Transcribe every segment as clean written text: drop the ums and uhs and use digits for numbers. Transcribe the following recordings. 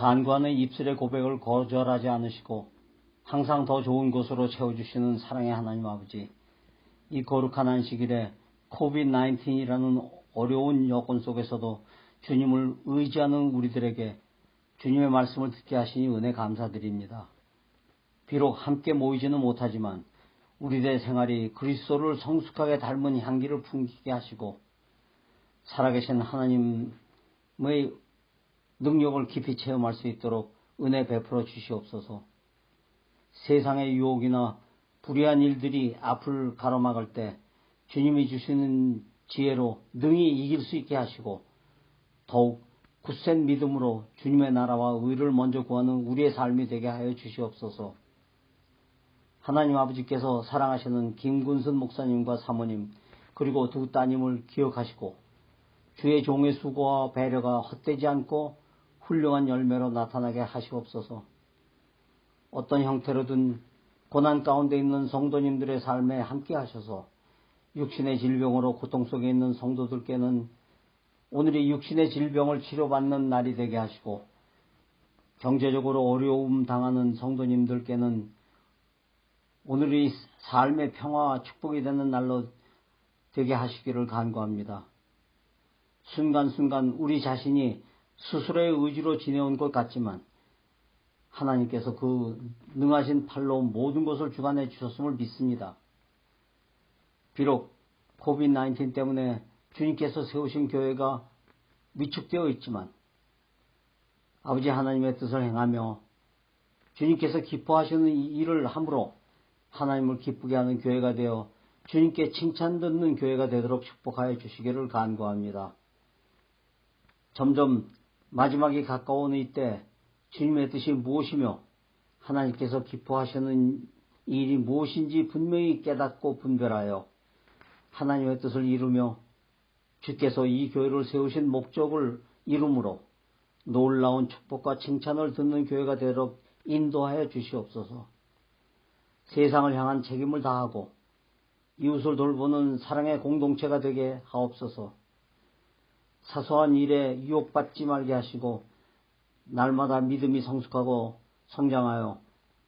간관의 입술의 고백을 거절하지 않으시고 항상 더 좋은 곳으로 채워주시는 사랑의 하나님 아버지, 이 거룩한 안식일에 코비드-19이라는 어려운 여건 속에서도 주님을 의지하는 우리들에게 주님의 말씀을 듣게 하시니 은혜 감사드립니다. 비록 함께 모이지는 못하지만 우리들의 생활이 그리스도를 성숙하게 닮은 향기를 풍기게 하시고 살아계신 하나님의 능력을 깊이 체험할 수 있도록 은혜 베풀어 주시옵소서. 세상의 유혹이나 불의한 일들이 앞을 가로막을 때 주님이 주시는 지혜로 능히 이길 수 있게 하시고 더욱 굳센 믿음으로 주님의 나라와 의를 먼저 구하는 우리의 삶이 되게 하여 주시옵소서. 하나님 아버지께서 사랑하시는 김군순 목사님과 사모님 그리고 두 따님을 기억하시고 주의 종의 수고와 배려가 헛되지 않고 훌륭한 열매로 나타나게 하시옵소서. 어떤 형태로든 고난 가운데 있는 성도님들의 삶에 함께 하셔서 육신의 질병으로 고통 속에 있는 성도들께는 오늘이 육신의 질병을 치료받는 날이 되게 하시고 경제적으로 어려움 당하는 성도님들께는 오늘이 삶의 평화와 축복이 되는 날로 되게 하시기를 간구합니다. 순간순간 우리 자신이 스스로의 의지로 지내온 것 같지만 하나님께서 그 능하신 팔로 모든 것을 주관해 주셨음을 믿습니다. 비록 코비드-19 때문에 주님께서 세우신 교회가 위축되어 있지만 아버지 하나님의 뜻을 행하며 주님께서 기뻐하시는 일을 함으로 하나님을 기쁘게 하는 교회가 되어 주님께 칭찬 듣는 교회가 되도록 축복하여 주시기를 간구합니다. 점점 마지막이 가까운 이때 주님의 뜻이 무엇이며 하나님께서 기뻐하시는 일이 무엇인지 분명히 깨닫고 분별하여 하나님의 뜻을 이루며 주께서 이 교회를 세우신 목적을 이루므로 놀라운 축복과 칭찬을 듣는 교회가 되도록 인도하여 주시옵소서. 세상을 향한 책임을 다하고 이웃을 돌보는 사랑의 공동체가 되게 하옵소서. 사소한 일에 유혹받지 말게 하시고 날마다 믿음이 성숙하고 성장하여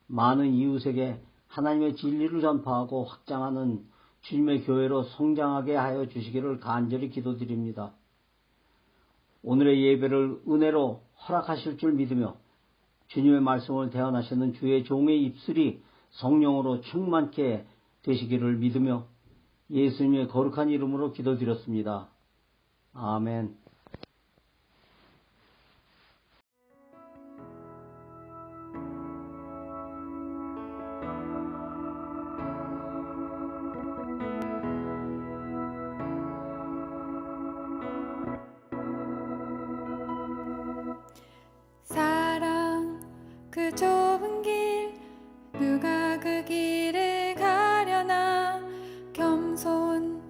많은 이웃에게 하나님의 진리를 전파하고 확장하는 주님의 교회로 성장하게 하여 주시기를 간절히 기도드립니다. 오늘의 예배를 은혜로 허락하실 줄 믿으며 주님의 말씀을 대언하시는 주의 종의 입술이 성령으로 충만케 되시기를 믿으며 예수님의 거룩한 이름으로 기도드렸습니다. 아멘. 사랑 그 좁은 길 누가 그 길을 가려나 겸손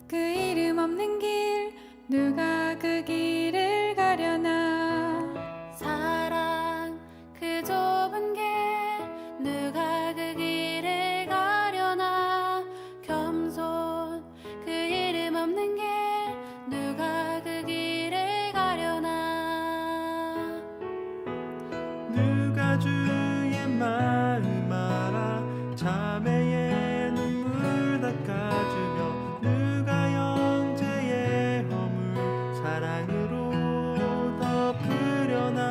그 이름 없는 길 누가 그 길을 가려나 사랑 그 좁은 길 누가 그 길을 가려나 겸손 그 이름 없는 길 누가 그 길을 가려나 누가 주의 마음 알아 자매의 눈물 닦아주며 누가 형제의 허물 사랑으로 덮으려나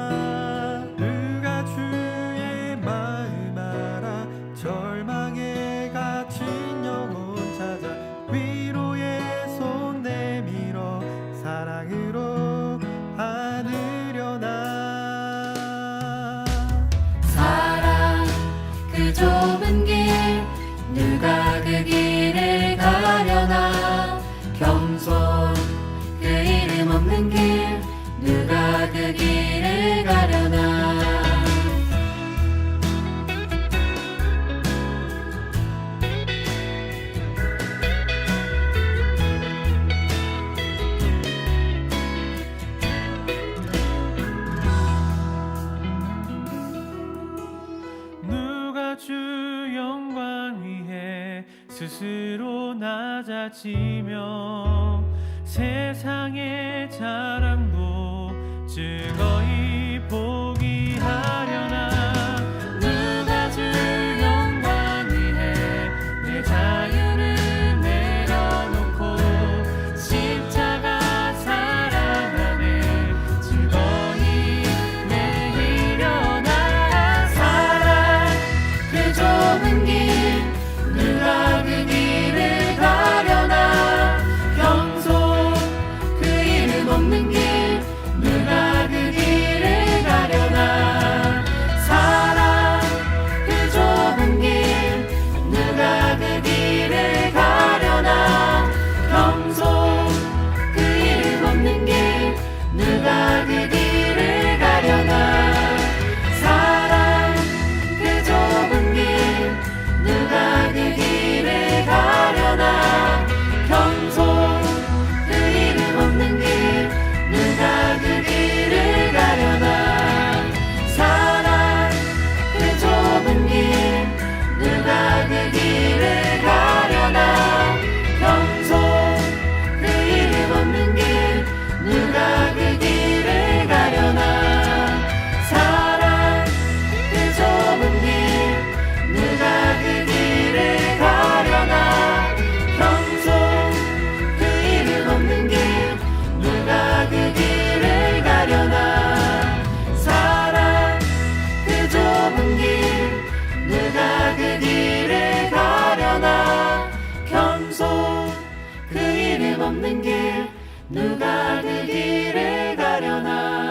누가 주의 마음 알아 절망에 갇힌 영혼 찾아 위로의 손 내밀어 사랑으로 안으려나 사랑 그 좁은 길 누가 그 길을 가려나 겸손 그 이름 없는 길 누가 그 길을 가려나 누가 주 영광 위해 스스로 낮아지며 세상의 자랑도 즐거이 포기하려나 누가 주 영광 위해 내 자유를 내려놓고 십자가 사랑 안에 즐거이 매이려나 사랑 그 좁은 길 누가 그 길을 가려나 겸손 그 이름 없는 길 누가 그 길을 가려나 사랑 그 좁은 길 누가 그 길을 가려나 겸손 그 이름 없는 길 누가 그 길을 가려나 사랑 그 좁은 길 누가 그 길을 가려나 겸손 그 이름 없는 길 누가 그 길을 가려나 사랑 그 좁은 길 누가 그 길을 가려나 겸손 그 이름 없는 길 누가 그 길을 가려나 사랑 그 좁은 길 누가 그 길을 가려나 겸손 그 이름 없는 길 누가 그 길을 가려나 사랑 그 좁은 길 누가 그 길을 가려나 겸손 그 이름 없는 길 누가 그 길을 가려나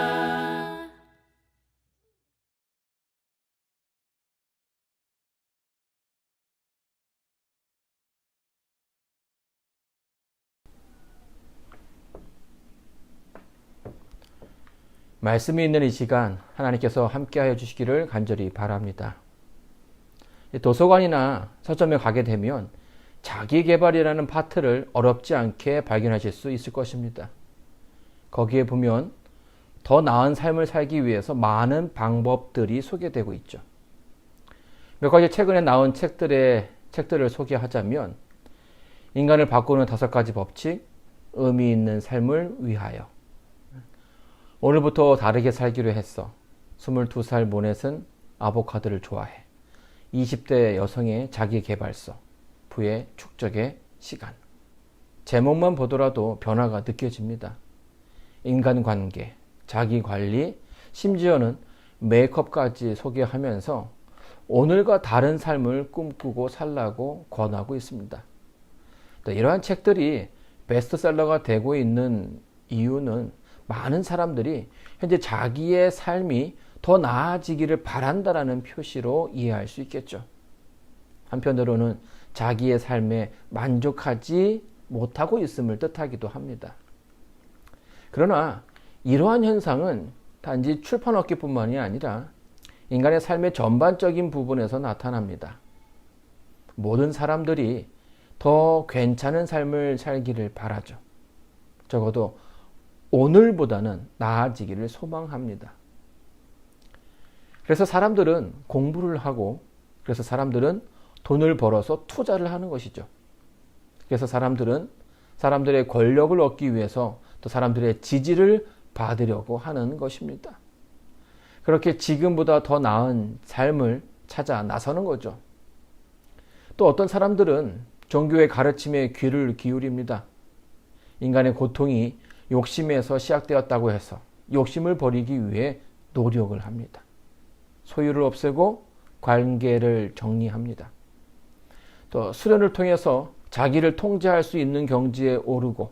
말씀이 있는 이 시간 하나님께서 함께하여 주시기를 간절히 바랍니다. 도서관이나 서점에 가게 되면 자기계발이라는 파트를 어렵지 않게 발견하실 수 있을 것입니다. 거기에 보면 더 나은 삶을 살기 위해서 많은 방법들이 소개되고 있죠. 몇 가지 최근에 나온 책들을 소개하자면 인간을 바꾸는 5가지 법칙, 의미 있는 삶을 위하여, 오늘부터 다르게 살기로 했어, 22살 모넷은 아보카도를 좋아해, 20대 여성의 자기계발서, 부의 축적의 시간. 제목만 보더라도 변화가 느껴집니다. 인간관계, 자기관리, 심지어는 메이크업까지 소개하면서 오늘과 다른 삶을 꿈꾸고 살라고 권하고 있습니다. 이러한 책들이 베스트셀러가 되고 있는 이유는 많은 사람들이 현재 자기의 삶이 더 나아지기를 바란다라는 표시로 이해할 수 있겠죠. 한편으로는 자기의 삶에 만족하지 못하고 있음을 뜻하기도 합니다. 그러나 이러한 현상은 단지 출판업계뿐만이 아니라 인간의 삶의 전반적인 부분에서 나타납니다. 모든 사람들이 더 괜찮은 삶을 살기를 바라죠. 적어도 오늘보다는 나아지기를 소망합니다. 그래서 사람들은 공부를 하고, 그래서 사람들은 돈을 벌어서 투자를 하는 것이죠. 그래서 사람들은 사람들의 권력을 얻기 위해서 또 사람들의 지지를 받으려고 하는 것입니다. 그렇게 지금보다 더 나은 삶을 찾아 나서는 거죠. 또 어떤 사람들은 종교의 가르침에 귀를 기울입니다. 인간의 고통이 욕심에서 시작되었다고 해서 욕심을 버리기 위해 노력을 합니다. 소유를 없애고 관계를 정리합니다. 또 수련을 통해서 자기를 통제할 수 있는 경지에 오르고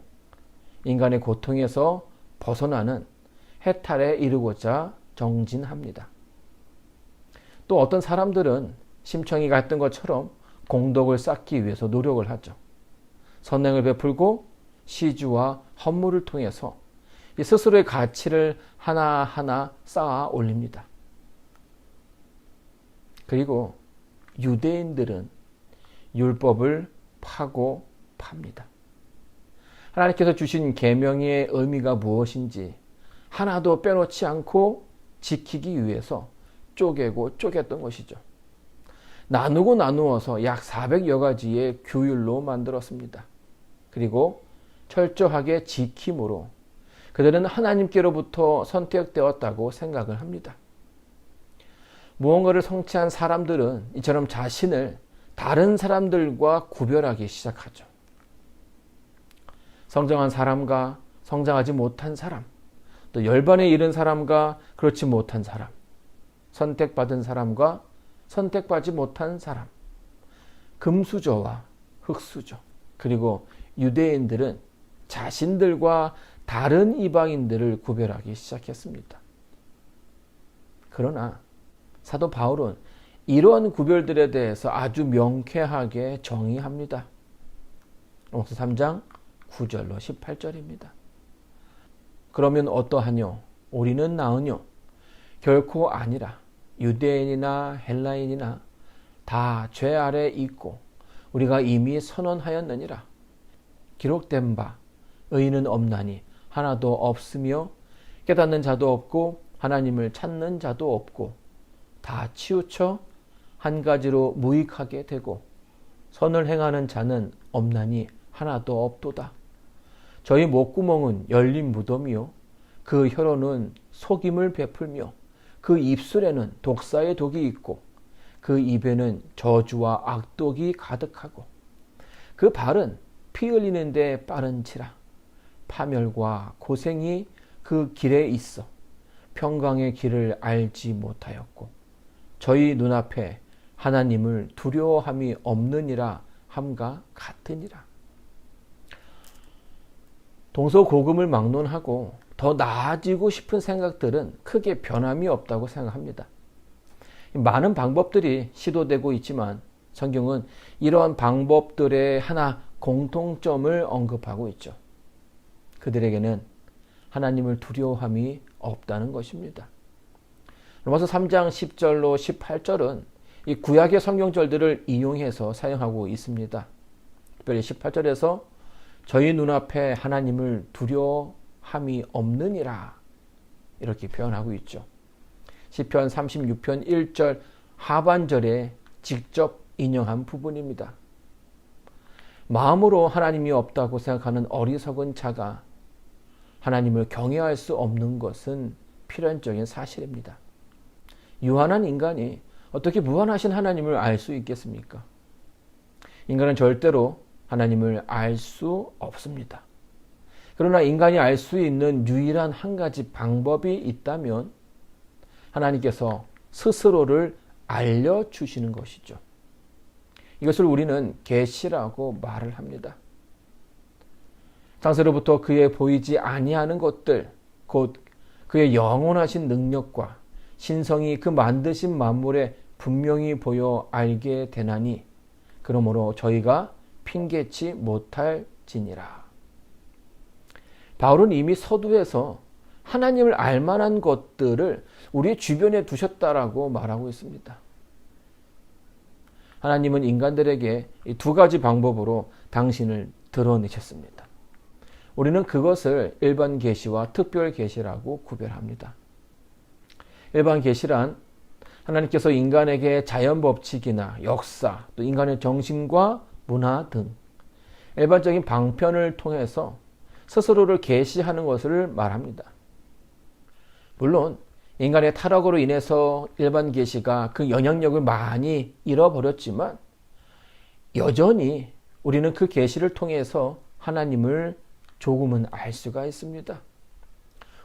인간의 고통에서 벗어나는 해탈에 이르고자 정진합니다. 또 어떤 사람들은 심청이가 했던 것처럼 공덕을 쌓기 위해서 노력을 하죠. 선행을 베풀고 시주와 헌물을 통해서 스스로의 가치를 하나하나 쌓아 올립니다. 그리고 유대인들은 율법을 파고 팝니다. 하나님께서 주신 계명의 의미가 무엇인지 하나도 빼놓지 않고 지키기 위해서 쪼개고 쪼갰던 것이죠. 나누고 나누어서 약 400여 가지의 규율로 만들었습니다. 그리고 철저하게 지킴으로 그들은 하나님께로부터 선택되었다고 생각을 합니다. 무언가를 성취한 사람들은 이처럼 자신을 다른 사람들과 구별하기 시작하죠. 성장한 사람과 성장하지 못한 사람, 또 열반에 이른 사람과 그렇지 못한 사람, 선택받은 사람과 선택받지 못한 사람, 금수저와 흙수저, 그리고 유대인들은 자신들과 다른 이방인들을 구별하기 시작했습니다. 그러나 사도 바울은 이러한 구별들에 대해서 아주 명쾌하게 정의합니다. 로마서 3장 9절로 18절입니다. 그러면 어떠하뇨? 우리는 나으뇨? 결코 아니라. 유대인이나 헬라인이나 다 죄 아래 있고 우리가 이미 선언하였느니라. 기록된 바 의인은 없나니 하나도 없으며 깨닫는 자도 없고 하나님을 찾는 자도 없고 다 치우쳐 한 가지로 무익하게 되고 선을 행하는 자는 없나니 하나도 없도다. 저희 목구멍은 열린 무덤이요 그 혀로는 속임을 베풀며 그 입술에는 독사의 독이 있고 그 입에는 저주와 악독이 가득하고 그 발은 피 흘리는데 빠른치라. 파멸과 고생이 그 길에 있어 평강의 길을 알지 못하였고 저희 눈앞에 하나님을 두려워함이 없느니라 함과 같으니라. 동서고금을 막론하고 더 나아지고 싶은 생각들은 크게 변함이 없다고 생각합니다. 많은 방법들이 시도되고 있지만 성경은 이러한 방법들의 하나 공통점을 언급하고 있죠. 그들에게는 하나님을 두려워함이 없다는 것입니다. 로마서 3장 10절로 18절은 이 구약의 성경절들을 이용해서 사용하고 있습니다. 특별히 18절에서 저희 눈앞에 하나님을 두려워함이 없느니라 이렇게 표현하고 있죠. 시편 36편 1절 하반절에 직접 인용한 부분입니다. 마음으로 하나님이 없다고 생각하는 어리석은 자가 하나님을 경외할 수 없는 것은 필연적인 사실입니다. 유한한 인간이 어떻게 무한하신 하나님을 알 수 있겠습니까? 인간은 절대로 하나님을 알 수 없습니다. 그러나 인간이 알 수 있는 유일한 한 가지 방법이 있다면 하나님께서 스스로를 알려주시는 것이죠. 이것을 우리는 계시라고 말을 합니다. 창세로부터 그의 보이지 아니하는 것들, 곧 그의 영원하신 능력과 신성이 그 만드신 만물에 분명히 보여 알게 되나니 그러므로 저희가 핑계치 못할지니라. 바울은 이미 서두에서 하나님을 알만한 것들을 우리의 주변에 두셨다라고 말하고 있습니다. 하나님은 인간들에게 이 두 가지 방법으로 당신을 드러내셨습니다. 우리는 그것을 일반 계시와 특별 계시라고 구별합니다. 일반 계시란 하나님께서 인간에게 자연 법칙이나 역사, 또 인간의 정신과 문화 등 일반적인 방편을 통해서 스스로를 계시하는 것을 말합니다. 물론 인간의 타락으로 인해서 일반 계시가 그 영향력을 많이 잃어버렸지만 여전히 우리는 그 계시를 통해서 하나님을 조금은 알 수가 있습니다.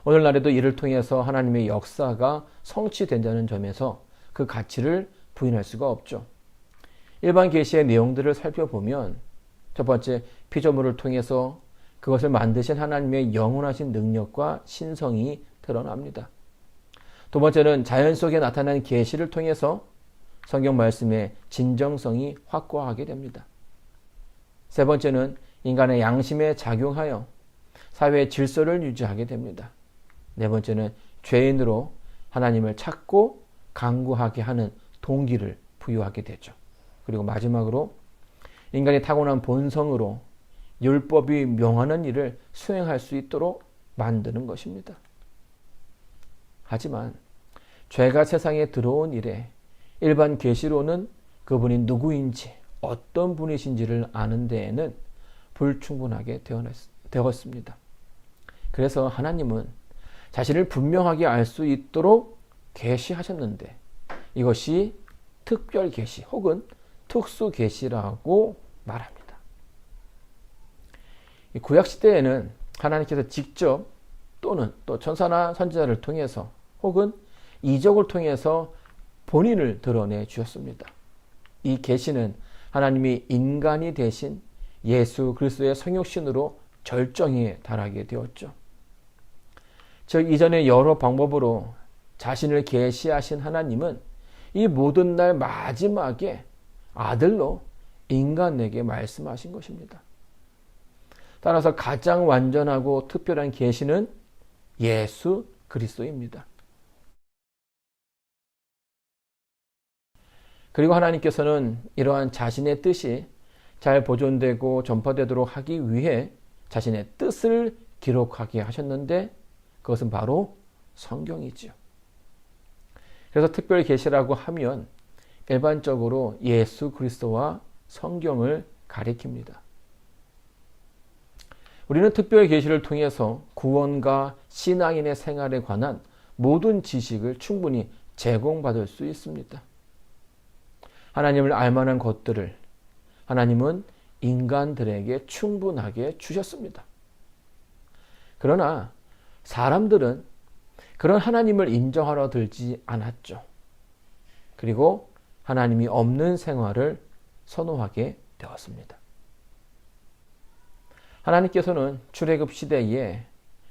오늘날에도 이를 통해서 하나님의 역사가 성취된다는 점에서 그 가치를 부인할 수가 없죠. 일반 계시의 내용들을 살펴보면 첫 번째, 피조물을 통해서 그것을 만드신 하나님의 영원하신 능력과 신성이 드러납니다. 두 번째는 자연 속에 나타난 계시를 통해서 성경 말씀의 진정성이 확고하게 됩니다. 세 번째는 인간의 양심에 작용하여 사회의 질서를 유지하게 됩니다. 네 번째는 죄인으로 하나님을 찾고 간구하게 하는 동기를 부여하게 되죠. 그리고 마지막으로 인간이 타고난 본성으로 율법이 명하는 일을 수행할 수 있도록 만드는 것입니다. 하지만 죄가 세상에 들어온 이래 일반 계시로는 그분이 누구인지 어떤 분이신지를 아는 데에는 불충분하게 되었습니다. 그래서 하나님은 자신을 분명하게 알 수 있도록 계시하셨는데 이것이 특별 계시 혹은 특수 계시라고 말합니다. 구약 시대에는 하나님께서 직접 또는 또 천사나 선지자를 통해서 혹은 이적을 통해서 본인을 드러내 주셨습니다. 이 계시는 하나님이 인간이 되신 예수 그리스도의 성육신으로 절정에 달하게 되었죠. 즉 이전에 여러 방법으로 자신을 계시하신 하나님은 이 모든 날 마지막에 아들로 인간에게 말씀하신 것입니다. 따라서 가장 완전하고 특별한 계시는 예수 그리스도입니다. 그리고 하나님께서는 이러한 자신의 뜻이 잘 보존되고 전파되도록 하기 위해 자신의 뜻을 기록하게 하셨는데 그것은 바로 성경이지요. 그래서 특별 계시라고 하면 일반적으로 예수 그리스도와 성경을 가리킵니다. 우리는 특별 계시를 통해서 구원과 신앙인의 생활에 관한 모든 지식을 충분히 제공받을 수 있습니다. 하나님을 알만한 것들을 하나님은 인간들에게 충분하게 주셨습니다. 그러나 사람들은 그런 하나님을 인정하러 들지 않았죠. 그리고 하나님이 없는 생활을 선호하게 되었습니다. 하나님께서는 출애굽 시대에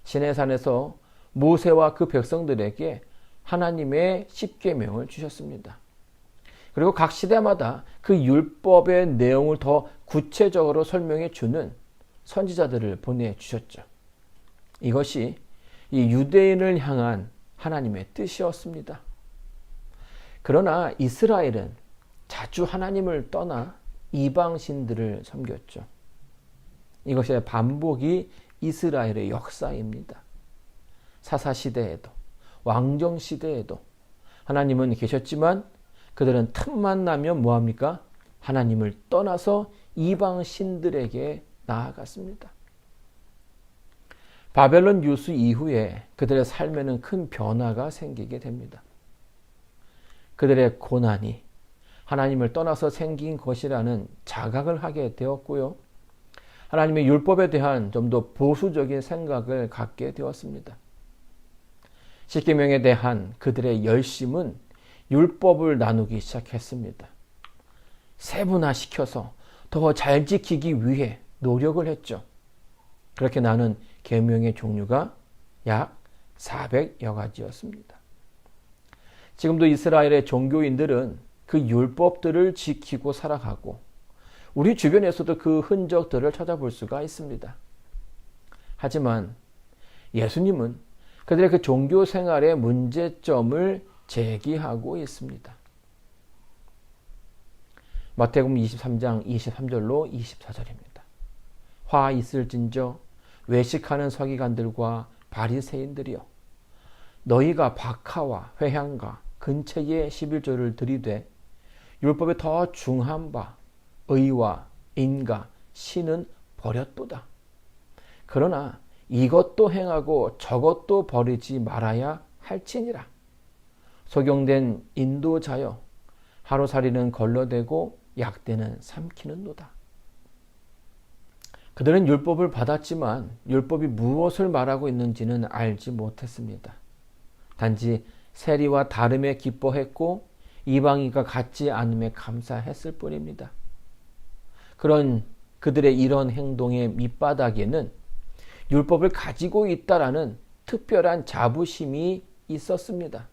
시내산에서 모세와 그 백성들에게 하나님의 십계명을 주셨습니다. 그리고 각 시대마다 그 율법의 내용을 더 구체적으로 설명해 주는 선지자들을 보내주셨죠. 이것이 이 유대인을 향한 하나님의 뜻이었습니다. 그러나 이스라엘은 자주 하나님을 떠나 이방신들을 섬겼죠. 이것의 반복이 이스라엘의 역사입니다. 사사시대에도 왕정시대에도 하나님은 계셨지만 그들은 틈만 나면 뭐합니까? 하나님을 떠나서 이방 신들에게 나아갔습니다. 바벨론 유수 이후에 그들의 삶에는 큰 변화가 생기게 됩니다. 그들의 고난이 하나님을 떠나서 생긴 것이라는 자각을 하게 되었고요. 하나님의 율법에 대한 좀 더 보수적인 생각을 갖게 되었습니다. 십계명에 대한 그들의 열심은 율법을 나누기 시작했습니다. 세분화시켜서 더 잘 지키기 위해 노력을 했죠. 그렇게 나눈 계명의 종류가 약 400여 가지였습니다. 지금도 이스라엘의 종교인들은 그 율법들을 지키고 살아가고 우리 주변에서도 그 흔적들을 찾아볼 수가 있습니다. 하지만 예수님은 그들의 그 종교 생활의 문제점을 제기하고 있습니다. 마태복음 23장 23절로 24절입니다. 화 있을진저 외식하는 서기관들과 바리새인들이여 너희가 박하와 회향과 근처에 11조를 들이되 율법에 더 중한 바 의와 인과 신은 버렸도다. 그러나 이것도 행하고 저것도 버리지 말아야 할지니라. 소경된 인도자여 하루살이는 걸러대고 약대는 삼키는도다. 그들은 율법을 받았지만 율법이 무엇을 말하고 있는지는 알지 못했습니다. 단지 세리와 다름에 기뻐했고 이방인과 같지 않음에 감사했을 뿐입니다. 그런 그들의 이런 행동의 밑바닥에는 율법을 가지고 있다라는 특별한 자부심이 있었습니다.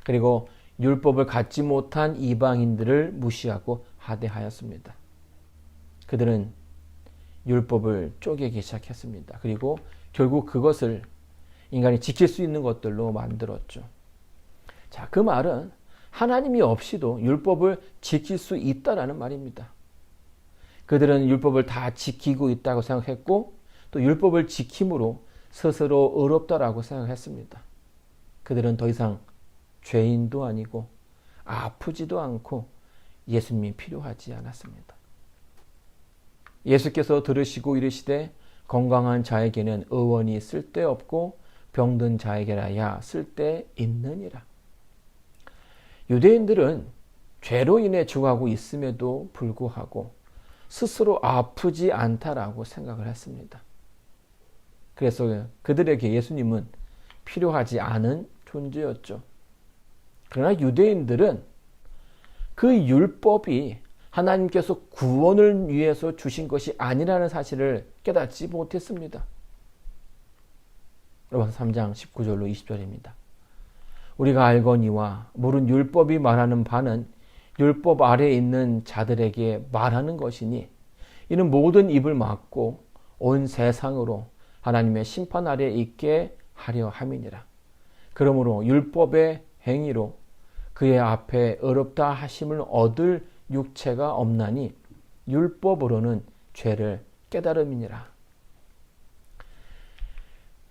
그리고 율법을 갖지 못한 이방인들을 무시하고 하대하였습니다. 그들은 율법을 쪼개기 시작했습니다. 그리고 결국 그것을 인간이 지킬 수 있는 것들로 만들었죠. 자, 그 말은 하나님이 없이도 율법을 지킬 수 있다라는 말입니다. 그들은 율법을 다 지키고 있다고 생각했고 또 율법을 지킴으로 스스로 의롭다라고 생각했습니다. 그들은 더 이상 죄인도 아니고 아프지도 않고 예수님이 필요하지 않았습니다. 예수께서 들으시고 이르시되 건강한 자에게는 의원이 쓸데없고 병든 자에게라야 쓸데있느니라. 유대인들은 죄로 인해 죽어가고 있음에도 불구하고 스스로 아프지 않다라고 생각을 했습니다. 그래서 그들에게 예수님은 필요하지 않은 존재였죠. 그러나 유대인들은 그 율법이 하나님께서 구원을 위해서 주신 것이 아니라는 사실을 깨닫지 못했습니다. 로마서 3장 19절로 20절입니다. 우리가 알거니와 모른 율법이 말하는 바는 율법 아래에 있는 자들에게 말하는 것이니 이는 모든 입을 막고 온 세상으로 하나님의 심판 아래에 있게 하려 함이니라. 그러므로 율법의 행위로 그의 앞에 의롭다 하심을 얻을 육체가 없나니 율법으로는 죄를 깨달음이니라.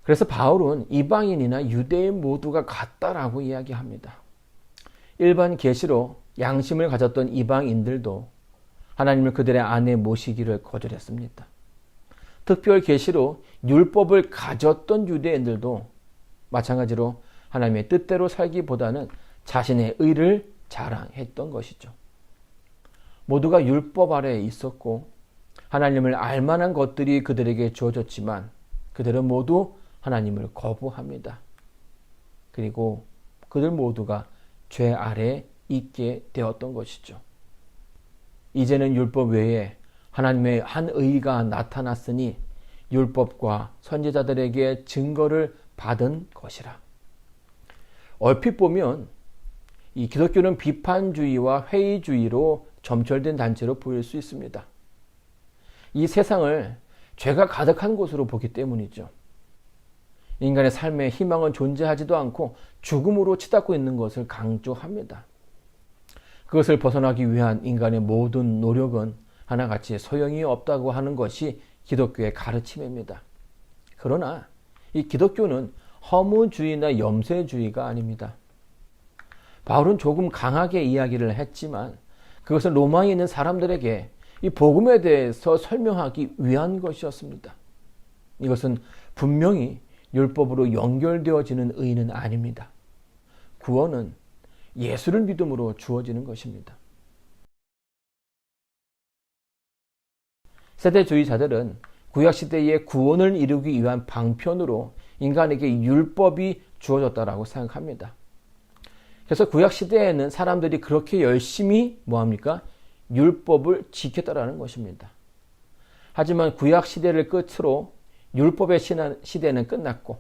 그래서 바울은 이방인이나 유대인 모두가 같다라고 이야기합니다. 일반 계시로 양심을 가졌던 이방인들도 하나님을 그들의 안에 모시기를 거절했습니다. 특별 계시로 율법을 가졌던 유대인들도 마찬가지로 하나님의 뜻대로 살기보다는 자신의 의를 자랑했던 것이죠. 모두가 율법 아래에 있었고 하나님을 알만한 것들이 그들에게 주어졌지만 그들은 모두 하나님을 거부합니다. 그리고 그들 모두가 죄 아래에 있게 되었던 것이죠. 이제는 율법 외에 하나님의 한 의가 나타났으니 율법과 선지자들에게 증거를 받은 것이라. 얼핏 보면 이 기독교는 비판주의와 회의주의로 점철된 단체로 보일 수 있습니다. 이 세상을 죄가 가득한 곳으로 보기 때문이죠. 인간의 삶에 희망은 존재하지도 않고 죽음으로 치닫고 있는 것을 강조합니다. 그것을 벗어나기 위한 인간의 모든 노력은 하나같이 소용이 없다고 하는 것이 기독교의 가르침입니다. 그러나 이 기독교는 허무주의나 염세주의가 아닙니다. 바울은 조금 강하게 이야기를 했지만 그것은 로마에 있는 사람들에게 이 복음에 대해서 설명하기 위한 것이었습니다. 이것은 분명히 율법으로 연결되어지는 의는 아닙니다. 구원은 예수를 믿음으로 주어지는 것입니다. 세대주의자들은 구약시대의 구원을 이루기 위한 방편으로 인간에게 율법이 주어졌다고 생각합니다. 그래서 구약시대에는 사람들이 그렇게 열심히 뭐합니까? 율법을 지켰다라는 것입니다. 하지만 구약시대를 끝으로 율법의 시대는 끝났고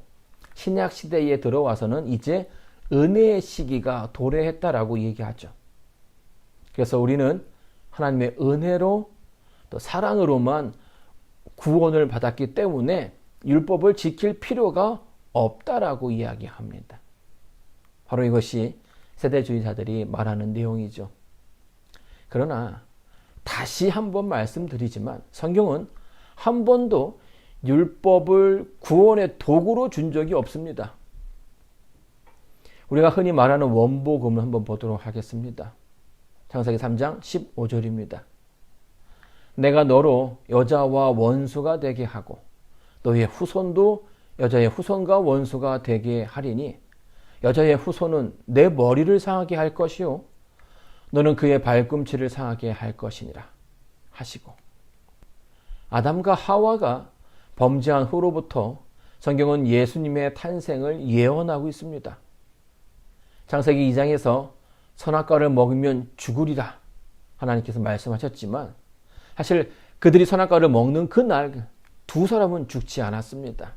신약시대에 들어와서는 이제 은혜의 시기가 도래했다라고 얘기하죠. 그래서 우리는 하나님의 은혜로 또 사랑으로만 구원을 받았기 때문에 율법을 지킬 필요가 없다라고 이야기합니다. 바로 이것이 세대주의자들이 말하는 내용이죠. 그러나 다시 한번 말씀드리지만 성경은 한 번도 율법을 구원의 도구로 준 적이 없습니다. 우리가 흔히 말하는 원복음을 한번 보도록 하겠습니다. 창세기 3장 15절입니다. 내가 너로 여자와 원수가 되게 하고 너의 후손도 여자의 후손과 원수가 되게 하리니 여자의 후손은 내 머리를 상하게 할 것이요 너는 그의 발꿈치를 상하게 할 것이니라 하시고, 아담과 하와가 범죄한 후로부터 성경은 예수님의 탄생을 예언하고 있습니다. 창세기 2장에서 선악과를 먹으면 죽으리라 하나님께서 말씀하셨지만 사실 그들이 선악과를 먹는 그날 두 사람은 죽지 않았습니다.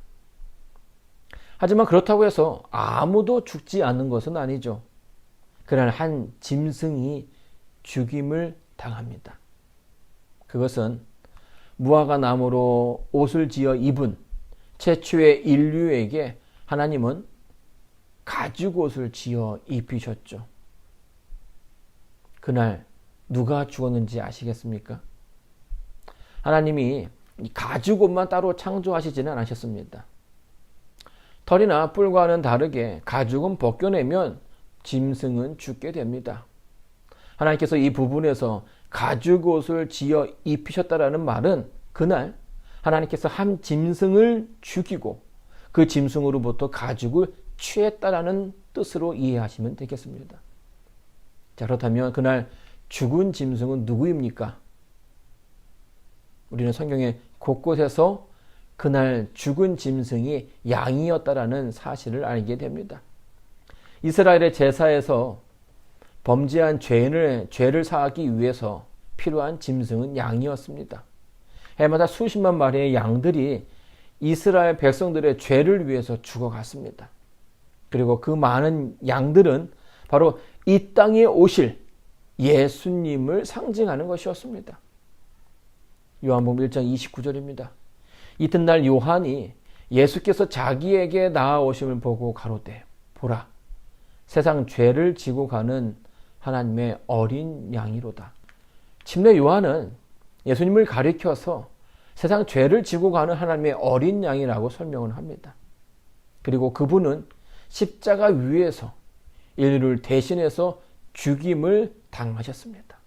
하지만 그렇다고 해서 아무도 죽지 않는 것은 아니죠. 그날 한 짐승이 죽임을 당합니다. 그것은 무화과 나무로 옷을 지어 입은 최초의 인류에게 하나님은 가죽옷을 지어 입히셨죠. 그날 누가 죽었는지 아시겠습니까? 하나님이 가죽옷만 따로 창조하시지는 않으셨습니다. 털이나 뿔과는 다르게 가죽은 벗겨내면 짐승은 죽게 됩니다. 하나님께서 이 부분에서 가죽옷을 지어 입히셨다라는 말은 그날 하나님께서 한 짐승을 죽이고 그 짐승으로부터 가죽을 취했다라는 뜻으로 이해하시면 되겠습니다. 자, 그렇다면 그날 죽은 짐승은 누구입니까? 우리는 성경의 곳곳에서 그날 죽은 짐승이 양이었다라는 사실을 알게 됩니다. 이스라엘의 제사에서 범죄한 죄를 사하기 위해서 필요한 짐승은 양이었습니다. 해마다 수십만 마리의 양들이 이스라엘 백성들의 죄를 위해서 죽어갔습니다. 그리고 그 많은 양들은 바로 이 땅에 오실 예수님을 상징하는 것이었습니다. 요한복음 1장 29절입니다. 이튿날 요한이 예수께서 자기에게 나아오심을 보고 가로되 보라 세상 죄를 지고 가는 하나님의 어린 양이로다. 침례 요한은 예수님을 가리켜서 세상 죄를 지고 가는 하나님의 어린 양이라고 설명을 합니다. 그리고 그분은 십자가 위에서 인류를 대신해서 죽임을 당하셨습니다.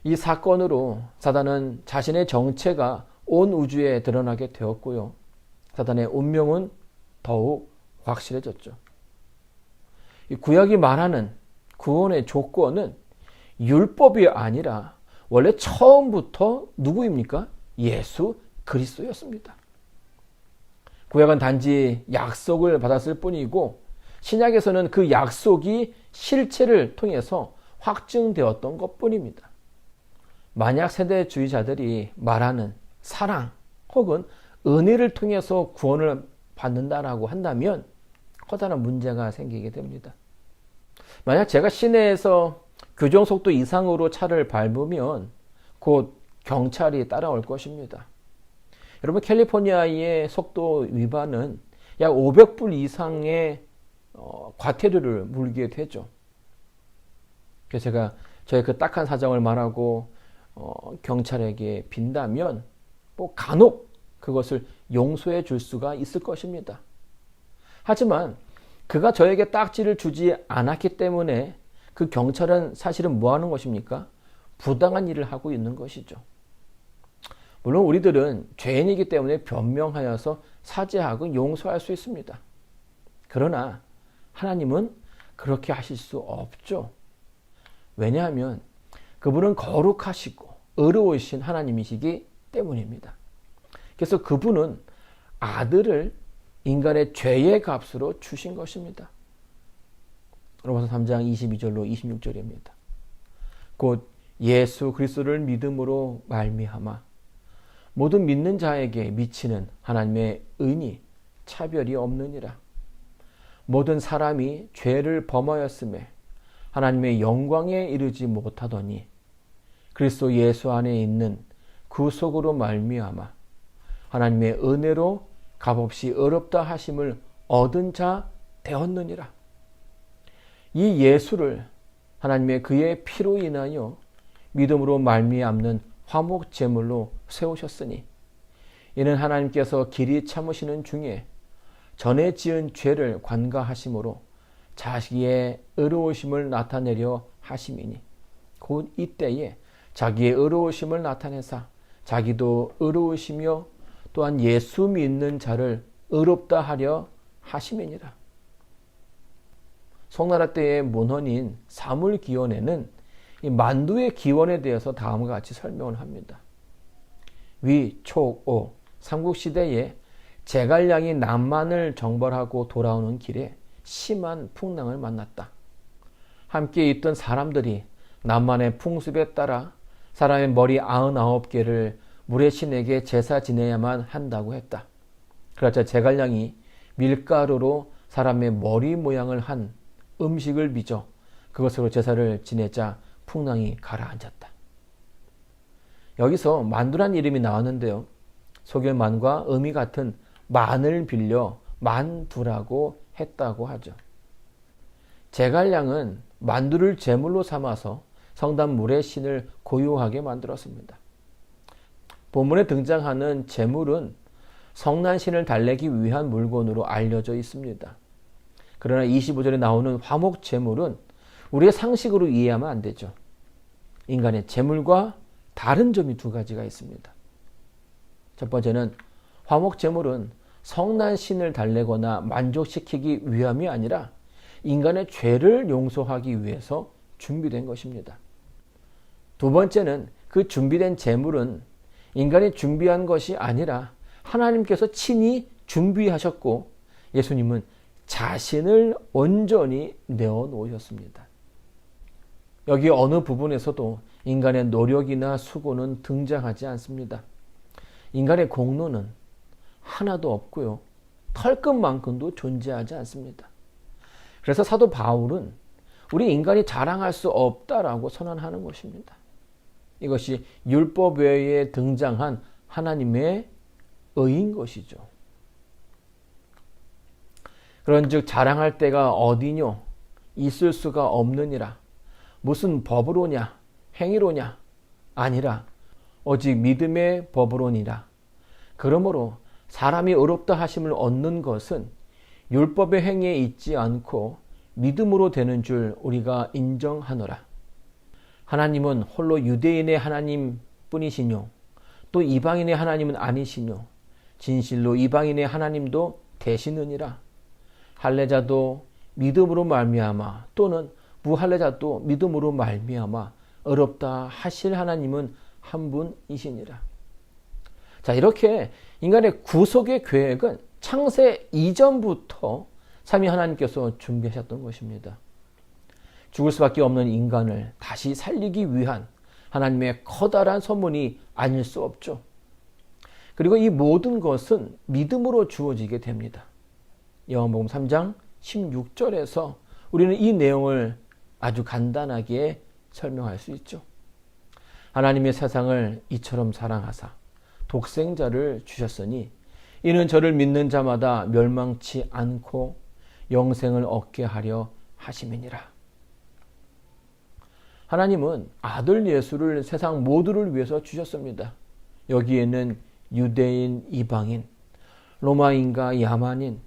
이 사건으로 사단은 자신의 정체가 온 우주에 드러나게 되었고요. 사단의 운명은 더욱 확실해졌죠. 이 구약이 말하는 구원의 조건은 율법이 아니라 원래 처음부터 누구입니까? 예수 그리스도였습니다. 구약은 단지 약속을 받았을 뿐이고 신약에서는 그 약속이 실체를 통해서 확증되었던 것뿐입니다. 만약 세대주의자들이 말하는 사랑 혹은 은혜를 통해서 구원을 받는다라고 한다면 커다란 문제가 생기게 됩니다. 만약 제가 시내에서 규정속도 이상으로 차를 밟으면 곧 경찰이 따라올 것입니다. 여러분, 캘리포니아의 속도 위반은 약 500불 이상의 과태료를 물게 되죠. 그래서 제가 저의 그 딱한 사정을 말하고 경찰에게 빈다면 뭐 간혹 그것을 용서해 줄 수가 있을 것입니다. 하지만 그가 저에게 딱지를 주지 않았기 때문에 그 경찰은 사실은 뭐 하는 것입니까? 부당한 일을 하고 있는 것이죠. 물론 우리들은 죄인이기 때문에 변명하여서 사죄하고 용서할 수 있습니다. 그러나 하나님은 그렇게 하실 수 없죠. 왜냐하면 그분은 거룩하시고 의로우신 하나님이시기 때문입니다. 그래서 그분은 아들을 인간의 죄의 값으로 주신 것입니다. 로마서 3장 22절로 26절입니다. 곧 예수 그리스도를 믿음으로 말미암아 모든 믿는 자에게 미치는 하나님의 은이 차별이 없느니라. 모든 사람이 죄를 범하였음에 하나님의 영광에 이르지 못하더니 그리스도 예수 안에 있는 구속으로 말미암아 하나님의 은혜로 값없이 의롭다 하심을 얻은 자 되었느니라. 이 예수를 하나님의 그의 피로 인하여 믿음으로 말미암는 화목 제물로 세우셨으니 이는 하나님께서 길이 참으시는 중에 전에 지은 죄를 관가하심으로 자기의 의로우심을 나타내려 하심이니 곧 이때에 자기의 의로우심을 나타내사 자기도 의로우시며 또한 예수 믿는 자를 의롭다 하려 하심이니라. 송나라 때의 문헌인 사물기원에는 이 만두의 기원에 대해서 다음과 같이 설명을 합니다. 위, 촉, 오, 삼국시대에 제갈량이 남만을 정벌하고 돌아오는 길에 심한 풍랑을 만났다. 함께 있던 사람들이 남만의 풍습에 따라 사람의 머리 99개를 물의 신에게 제사 지내야만 한다고 했다. 그러자 제갈량이 밀가루로 사람의 머리 모양을 한 음식을 빚어 그것으로 제사를 지내자 풍랑이 가라앉았다. 여기서 만두란 이름이 나왔는데요. 소결만과 의미 같은 만을 빌려 만두라고 했다고 하죠. 제갈량은 만두를 제물로 삼아서 성당 물의 신을 고요하게 만들었습니다. 본문에 등장하는 제물은 성난신을 달래기 위한 물건으로 알려져 있습니다. 그러나 25절에 나오는 화목 제물은 우리의 상식으로 이해하면 안 되죠. 인간의 제물과 다른 점이 두 가지가 있습니다. 첫 번째는 화목 제물은 성난신을 달래거나 만족시키기 위함이 아니라 인간의 죄를 용서하기 위해서 준비된 것입니다. 두 번째는 그 준비된 제물은 인간이 준비한 것이 아니라 하나님께서 친히 준비하셨고 예수님은 자신을 온전히 내어놓으셨습니다. 여기 어느 부분에서도 인간의 노력이나 수고는 등장하지 않습니다. 인간의 공로는 하나도 없고요. 털끝만큼도 존재하지 않습니다. 그래서 사도 바울은 우리 인간이 자랑할 수 없다라고 선언하는 것입니다. 이것이 율법 외에 등장한 하나님의 의인 것이죠. 그런즉 자랑할 때가 어디뇨? 있을 수가 없느니라. 무슨 법으로냐? 행위로냐? 아니라 오직 믿음의 법으로니라. 그러므로 사람이 의롭다 하심을 얻는 것은 율법의 행위에 있지 않고 믿음으로 되는 줄 우리가 인정하노라. 하나님은 홀로 유대인의 하나님 뿐이시뇨. 또 이방인의 하나님은 아니시뇨. 진실로 이방인의 하나님도 되시느니라. 할례자도 믿음으로 말미암아 또는 무할례자도 믿음으로 말미암아 의롭다 하실 하나님은 한 분이시니라. 자, 이렇게 인간의 구속의 계획은 창세 이전부터 삼위 하나님께서 준비하셨던 것입니다. 죽을 수밖에 없는 인간을 다시 살리기 위한 하나님의 커다란 선문이 아닐 수 없죠. 그리고 이 모든 것은 믿음으로 주어지게 됩니다. 요한복음 3장 16절에서 우리는 이 내용을 아주 간단하게 설명할 수 있죠. 하나님의 세상을 이처럼 사랑하사 독생자를 주셨으니 이는 저를 믿는 자마다 멸망치 않고 영생을 얻게 하려 하심이니라. 하나님은 아들 예수를 세상 모두를 위해서 주셨습니다. 여기에는 유대인, 이방인, 로마인과 야만인,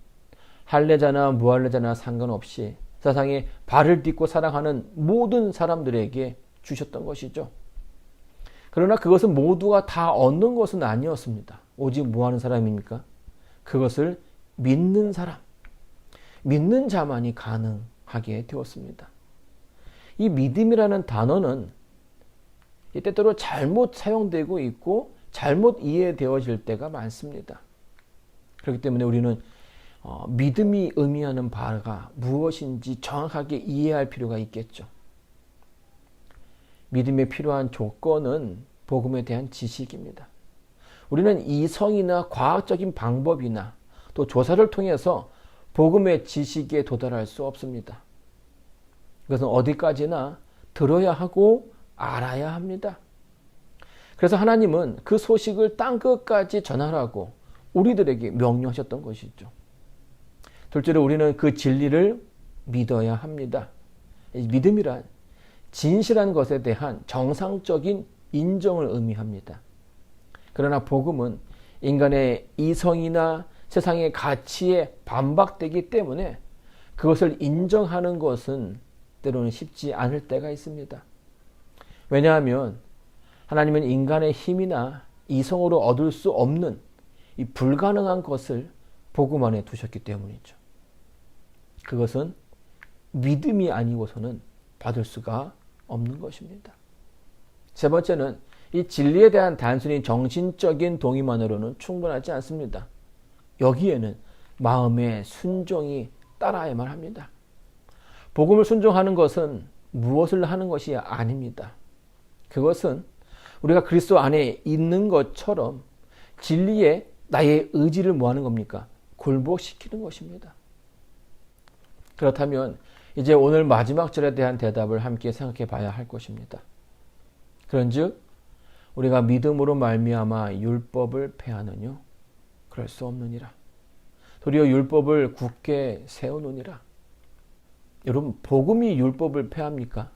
할례자나 무할례자나 상관없이 세상에 발을 딛고 살아가는 모든 사람들에게 주셨던 것이죠. 그러나 그것은 모두가 다 얻는 것은 아니었습니다. 오직 뭐 하는 사람입니까? 그것을 믿는 사람, 믿는 자만이 가능하게 되었습니다. 이 믿음이라는 단어는 때때로 잘못 사용되고 있고 잘못 이해되어질 때가 많습니다. 그렇기 때문에 우리는 믿음이 의미하는 바가 무엇인지 정확하게 이해할 필요가 있겠죠. 믿음에 필요한 조건은 복음에 대한 지식입니다. 우리는 이성이나 과학적인 방법이나 또 조사를 통해서 복음의 지식에 도달할 수 없습니다. 그것은 어디까지나 들어야 하고 알아야 합니다. 그래서 하나님은 그 소식을 땅끝까지 전하라고 우리들에게 명령하셨던 것이죠. 둘째로 우리는 그 진리를 믿어야 합니다. 믿음이란 진실한 것에 대한 정상적인 인정을 의미합니다. 그러나 복음은 인간의 이성이나 세상의 가치에 반박되기 때문에 그것을 인정하는 것은 때로는 쉽지 않을 때가 있습니다. 왜냐하면 하나님은 인간의 힘이나 이성으로 얻을 수 없는 이 불가능한 것을 복음 안에 두셨기 때문이죠. 그것은 믿음이 아니고서는 받을 수가 없는 것입니다. 세 번째는 이 진리에 대한 단순히 정신적인 동의만으로는 충분하지 않습니다. 여기에는 마음의 순종이 따라야만 합니다. 복음을 순종하는 것은 무엇을 하는 것이 아닙니다. 그것은 우리가 그리스도 안에 있는 것처럼 진리에 나의 의지를 뭐 하는 겁니까? 굴복시키는 것입니다. 그렇다면 이제 오늘 마지막 절에 대한 대답을 함께 생각해 봐야 할 것입니다. 그런즉 우리가 믿음으로 말미암아 율법을 폐하느뇨? 그럴 수 없느니라. 도리어 율법을 굳게 세우느니라. 여러분, 복음이 율법을 폐합니까?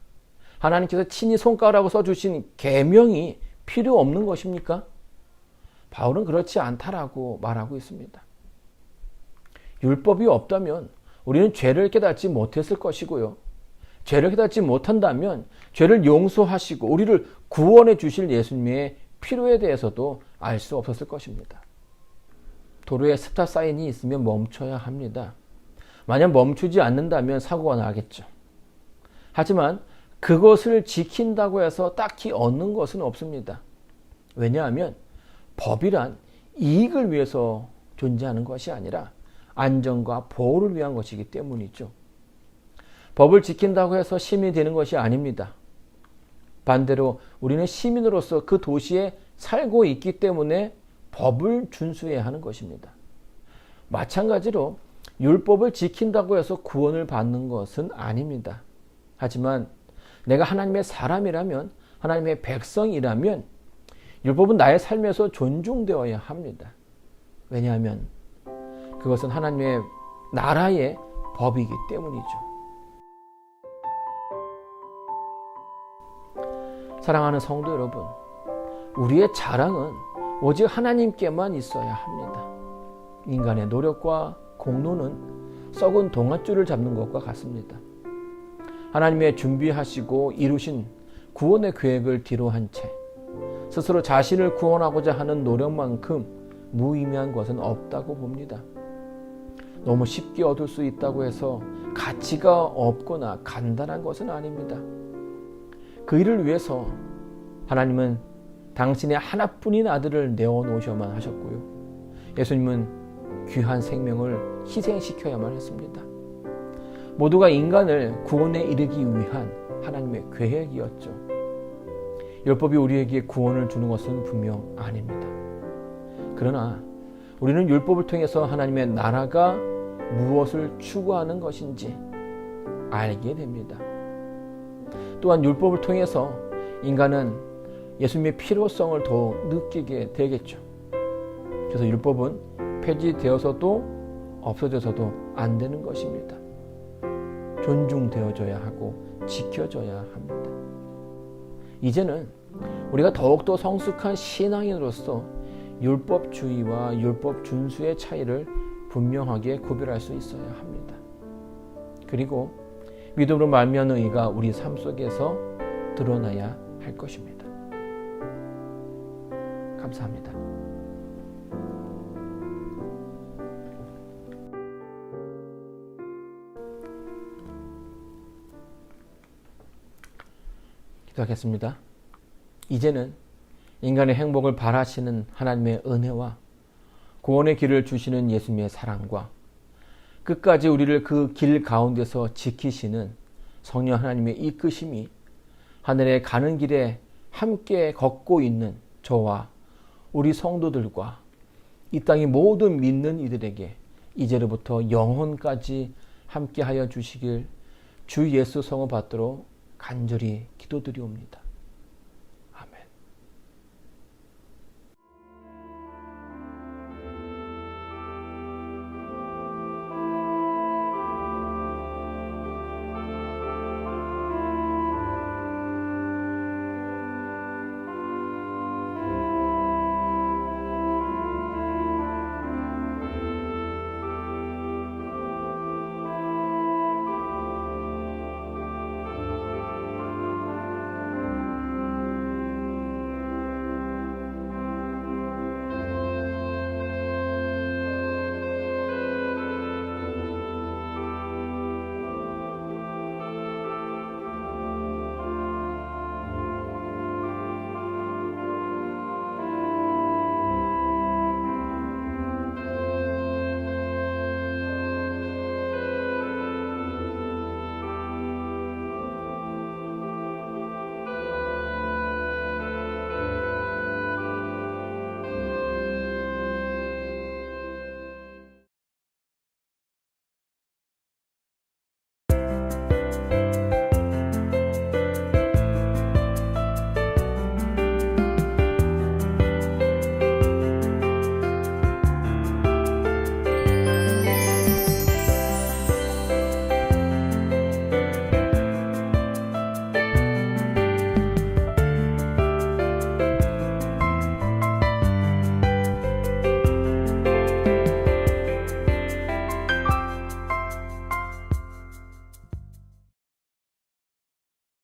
하나님께서 친히 손가락으로 써주신 계명이 필요 없는 것입니까? 바울은 그렇지 않다라고 말하고 있습니다. 율법이 없다면 우리는 죄를 깨닫지 못했을 것이고요. 죄를 깨닫지 못한다면 죄를 용서하시고 우리를 구원해 주실 예수님의 필요에 대해서도 알 수 없었을 것입니다. 도로에 스탑 사인이 있으면 멈춰야 합니다. 만약 멈추지 않는다면 사고가 나겠죠. 하지만 그것을 지킨다고 해서 딱히 얻는 것은 없습니다. 왜냐하면 법이란 이익을 위해서 존재하는 것이 아니라 안전과 보호를 위한 것이기 때문이죠. 법을 지킨다고 해서 시민이 되는 것이 아닙니다. 반대로 우리는 시민으로서 그 도시에 살고 있기 때문에 법을 준수해야 하는 것입니다. 마찬가지로 율법을 지킨다고 해서 구원을 받는 것은 아닙니다. 하지만 내가 하나님의 사람이라면, 하나님의 백성이라면 율법은 나의 삶에서 존중되어야 합니다. 왜냐하면 그것은 하나님의 나라의 법이기 때문이죠. 사랑하는 성도 여러분, 우리의 자랑은 오직 하나님께만 있어야 합니다. 인간의 노력과 공로는 썩은 동아줄을 잡는 것과 같습니다. 하나님의 준비하시고 이루신 구원의 계획을 뒤로한 채 스스로 자신을 구원하고자 하는 노력만큼 무의미한 것은 없다고 봅니다. 너무 쉽게 얻을 수 있다고 해서 가치가 없거나 간단한 것은 아닙니다. 그 일을 위해서 하나님은 당신의 하나뿐인 아들을 내어놓으셔야만 하셨고요. 예수님은 귀한 생명을 희생시켜야만 했습니다. 모두가 인간을 구원에 이르기 위한 하나님의 계획이었죠. 율법이 우리에게 구원을 주는 것은 분명 아닙니다. 그러나 우리는 율법을 통해서 하나님의 나라가 무엇을 추구하는 것인지 알게 됩니다. 또한 율법을 통해서 인간은 예수님의 필요성을 더 느끼게 되겠죠. 그래서 율법은 폐지되어서도 없어져서도 안 되는 것입니다. 존중되어져야 하고 지켜져야 합니다. 이제는 우리가 더욱더 성숙한 신앙인으로서 율법주의와 율법 준수의 차이를 분명하게 구별할 수 있어야 합니다. 그리고 믿음으로 말미암는 의가 우리 삶 속에서 드러나야 할 것입니다. 감사합니다. 기도하겠습니다. 이제는 인간의 행복을 바라시는 하나님의 은혜와 구원의 길을 주시는 예수님의 사랑과 끝까지 우리를 그 길 가운데서 지키시는 성령 하나님의 이끄심이 하늘에 가는 길에 함께 걷고 있는 저와 우리 성도들과 이 땅의 모든 믿는 이들에게 이제로부터 영혼까지 함께하여 주시길 주 예수 성을 받도록 간절히 기도드리옵니다.